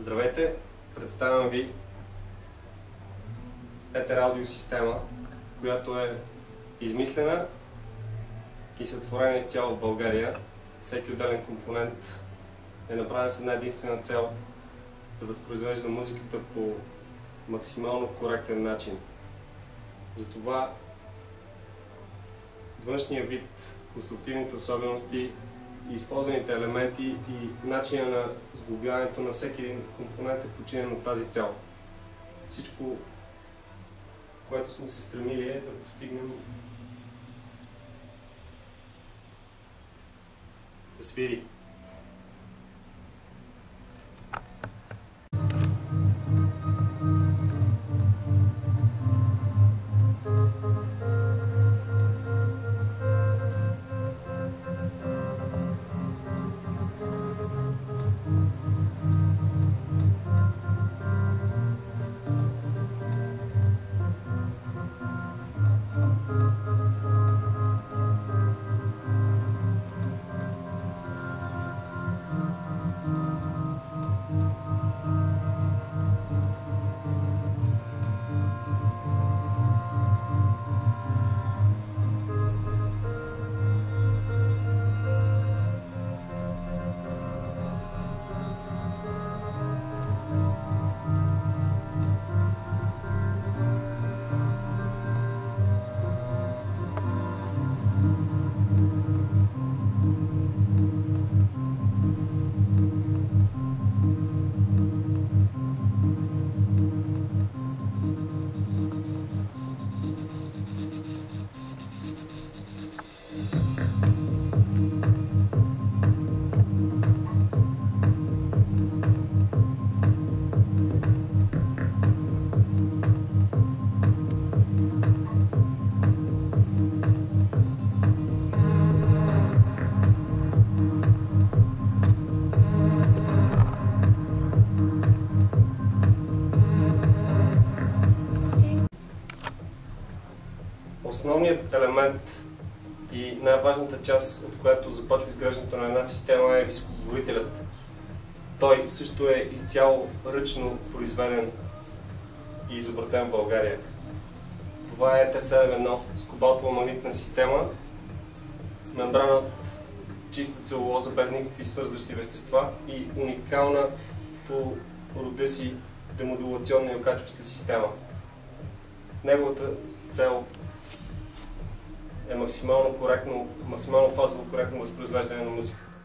Здравейте! Представям ви Етер аудиосистема, която е измислена и сътворена изцяло в България. Всеки отделен компонент е направен с една единствена цел да възпроизвежда музиката по максимално коректен начин. Затова външния вид, конструктивните особености, използваните елементи и начина на сглобяването на всеки един компонент е подчинен на тази цел. Всичко, което сме се стремили, е да постигнем да свири. Основният елемент и най-важната част, от която започва изграждането на една система, е високоговорителят. Той също е изцяло ръчно произведен и изобретен в България. Това е Етер 7.1 с кобалтова магнитна система, мембрана от чиста целулоза без никакви свързващи вещества и уникална по рода си демодулационна и окачваща система. Неговата цел е максимално фазово коректно възпроизвеждане на музиката.